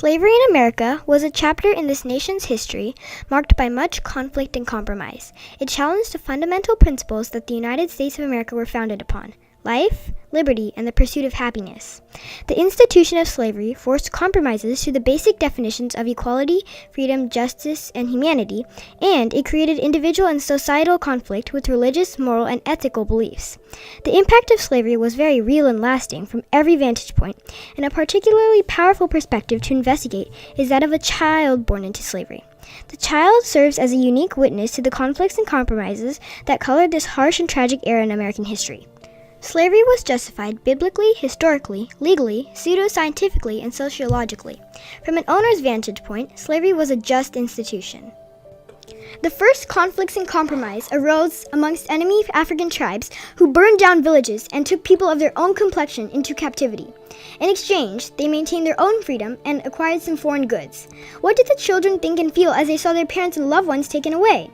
Slavery in America was a chapter in this nation's history marked by much conflict and compromise. It challenged the fundamental principles that the United States of America were founded upon: life, liberty, and the pursuit of happiness. The institution of slavery forced compromises to the basic definitions of equality, freedom, justice, and humanity, and it created individual and societal conflict with religious, moral, and ethical beliefs. The impact of slavery was very real and lasting from every vantage point, and a particularly powerful perspective to investigate is that of a child born into slavery. The child serves as a unique witness to the conflicts and compromises that colored this harsh and tragic era in American history. Slavery was justified biblically, historically, legally, pseudo-scientifically, and sociologically. From an owner's vantage point, slavery was a just institution. The first conflicts and compromise arose amongst enemy African tribes who burned down villages and took people of their own complexion into captivity. In exchange, they maintained their own freedom and acquired some foreign goods. What did the children think and feel as they saw their parents and loved ones taken away?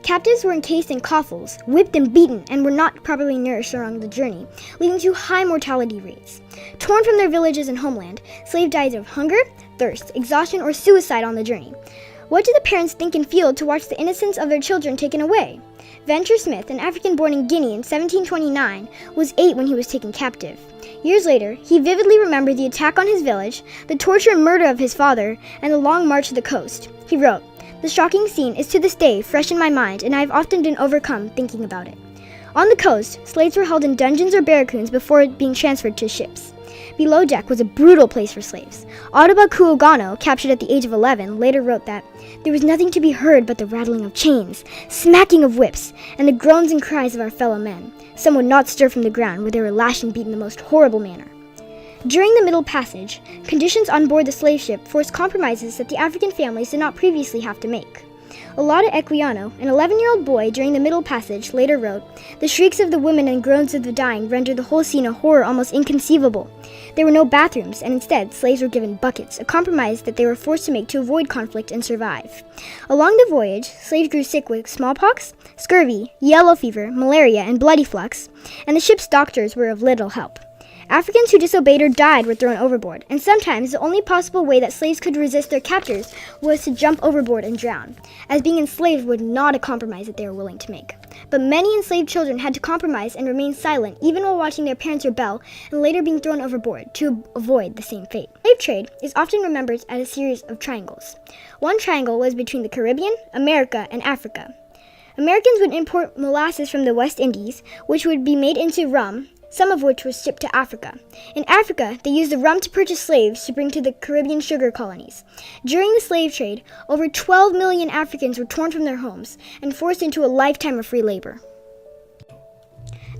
Captives were encased in coffles, whipped and beaten, and were not properly nourished along the journey, leading to high mortality rates. Torn from their villages and homeland, slaves died of hunger, thirst, exhaustion, or suicide on the journey. What did the parents think and feel to watch the innocence of their children taken away? Venture Smith, an African born in Guinea in 1729, was 8 when he was taken captive. Years later, he vividly remembered the attack on his village, the torture and murder of his father, and the long march to the coast. He wrote, "The shocking scene is to this day fresh in my mind, and I have often been overcome thinking about it." On the coast, slaves were held in dungeons or barracoons before being transferred to ships. Below deck was a brutal place for slaves. Ottobah Kuogano, captured at the age of 11, later wrote that there was nothing to be heard but the rattling of chains, smacking of whips, and the groans and cries of our fellow men. Some would not stir from the ground where they were lashed and beaten in the most horrible manner. During the Middle Passage, conditions on board the slave ship forced compromises that the African families did not previously have to make. Olaudah Equiano, an 11-year-old boy during the Middle Passage, later wrote, "The shrieks of the women and groans of the dying rendered the whole scene a horror almost inconceivable. There were no bathrooms, and instead slaves were given buckets, a compromise that they were forced to make to avoid conflict and survive. Along the voyage, slaves grew sick with smallpox, scurvy, yellow fever, malaria, and bloody flux, and the ship's doctors were of little help. Africans who disobeyed or died were thrown overboard, and sometimes the only possible way that slaves could resist their captors was to jump overboard and drown, as being enslaved was not a compromise that they were willing to make. But many enslaved children had to compromise and remain silent even while watching their parents rebel and later being thrown overboard to avoid the same fate. Slave trade is often remembered as a series of triangles. One triangle was between the Caribbean, America, and Africa. Americans would import molasses from the West Indies, which would be made into rum, some of which was shipped to Africa. In Africa, they used the rum to purchase slaves to bring to the Caribbean sugar colonies. During the slave trade, over 12 million Africans were torn from their homes and forced into a lifetime of free labor.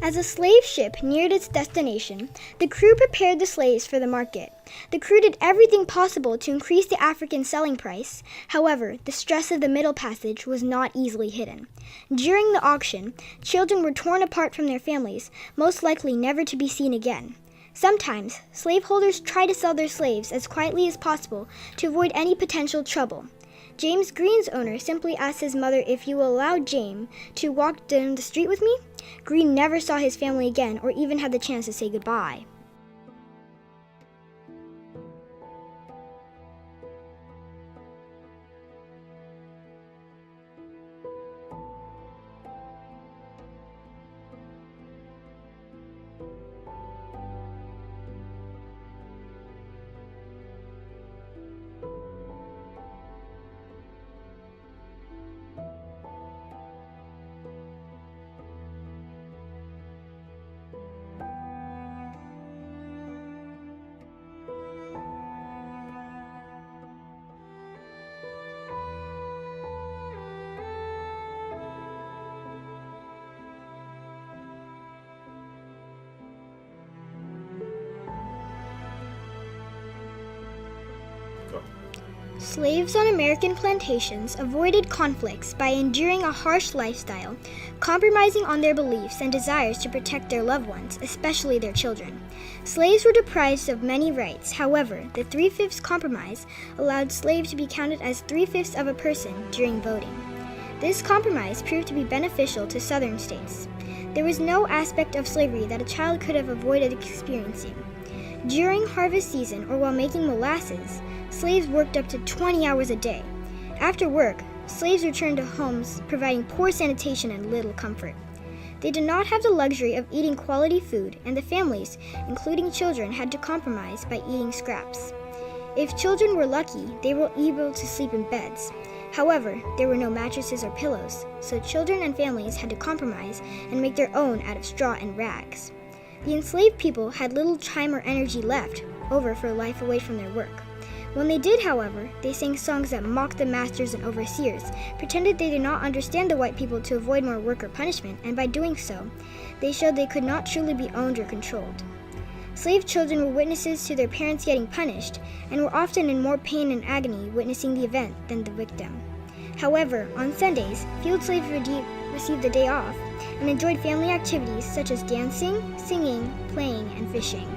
As the slave ship neared its destination, the crew prepared the slaves for the market. The crew did everything possible to increase the African selling price. However, the stress of the Middle Passage was not easily hidden. During the auction, children were torn apart from their families, most likely never to be seen again. Sometimes, slaveholders tried to sell their slaves as quietly as possible to avoid any potential trouble. James Green's owner simply asked his mother if he will allow James to walk down the street with me. Green never saw his family again or even had the chance to say goodbye. Slaves on American plantations avoided conflicts by enduring a harsh lifestyle, compromising on their beliefs and desires to protect their loved ones, especially their children. Slaves were deprived of many rights. However, the 3/5 compromise allowed slaves to be counted as 3/5 of a person during voting. This compromise proved to be beneficial to southern states. There was no aspect of slavery that a child could have avoided experiencing. During harvest season or while making molasses, slaves worked up to 20 hours a day. After work, slaves returned to homes providing poor sanitation and little comfort. They did not have the luxury of eating quality food, and the families, including children, had to compromise by eating scraps. If children were lucky, they were able to sleep in beds. However, there were no mattresses or pillows, so children and families had to compromise and make their own out of straw and rags. The enslaved people had little time or energy left over for life away from their work. When they did, however, they sang songs that mocked the masters and overseers, pretended they did not understand the white people to avoid more work or punishment, and by doing so, they showed they could not truly be owned or controlled. Slave children were witnesses to their parents getting punished, and were often in more pain and agony witnessing the event than the victim. However, on Sundays, field slaves received the day off and enjoyed family activities such as dancing, singing, playing, and fishing.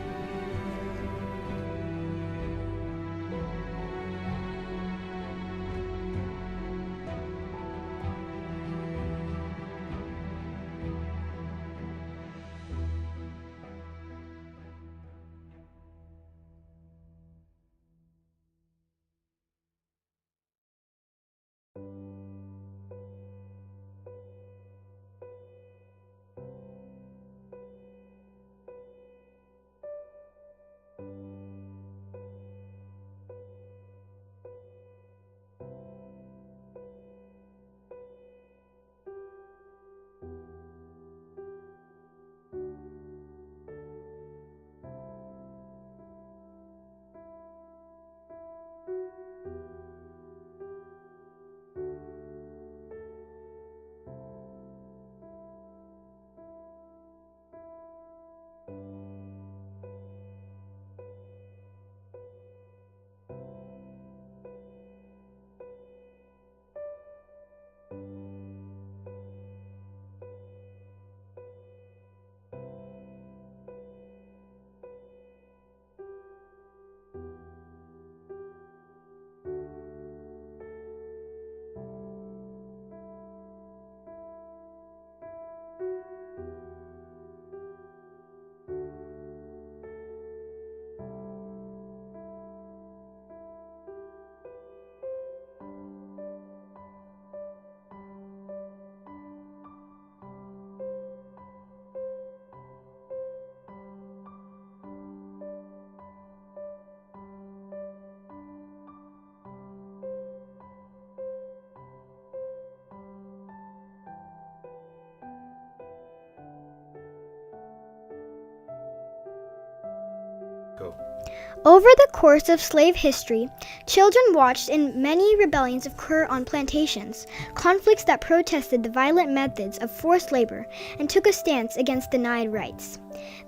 Over the course of slave history, children watched in many rebellions occur on plantations, conflicts that protested the violent methods of forced labor and took a stance against denied rights.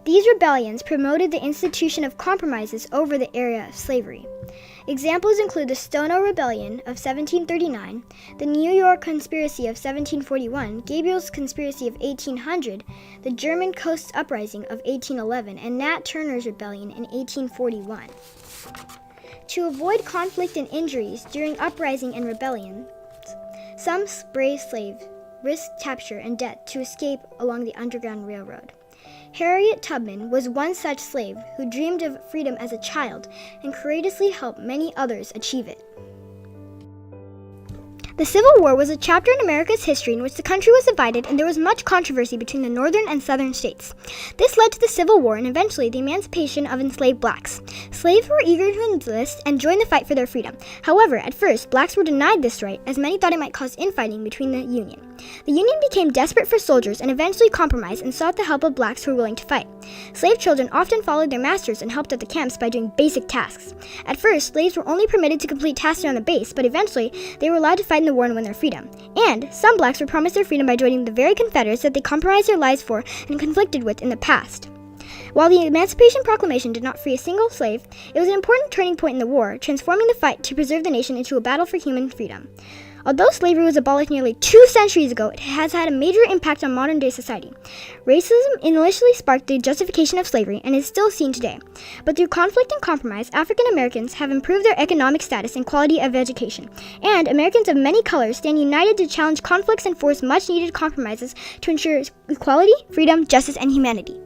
These rebellions promoted the institution of compromises over the era of slavery. Examples include the Stono Rebellion of 1739, the New York Conspiracy of 1741, Gabriel's Conspiracy of 1800, the German Coast Uprising of 1811, and Nat Turner's Rebellion in 1841. To avoid conflict and injuries during uprising and rebellions, some brave slaves risked capture and death to escape along the Underground Railroad. Harriet Tubman was one such slave who dreamed of freedom as a child and courageously helped many others achieve it. The Civil War was a chapter in America's history in which the country was divided and there was much controversy between the northern and southern states. This led to the Civil War and eventually the emancipation of enslaved blacks. Slaves were eager to enlist and join the fight for their freedom. However, at first, blacks were denied this right as many thought it might cause infighting between the Union. The Union became desperate for soldiers and eventually compromised and sought the help of blacks who were willing to fight. Slave children often followed their masters and helped at the camps by doing basic tasks. At first, slaves were only permitted to complete tasks on the base, but eventually they were allowed to fight in the war and win their freedom. And some blacks were promised their freedom by joining the very Confederates that they compromised their lives for and conflicted with in the past. While the Emancipation Proclamation did not free a single slave, it was an important turning point in the war, transforming the fight to preserve the nation into a battle for human freedom. Although slavery was abolished nearly 2 centuries ago, it has had a major impact on modern-day society. Racism initially sparked the justification of slavery and is still seen today. But through conflict and compromise, African Americans have improved their economic status and quality of education. And Americans of many colors stand united to challenge conflicts and force much-needed compromises to ensure equality, freedom, justice, and humanity.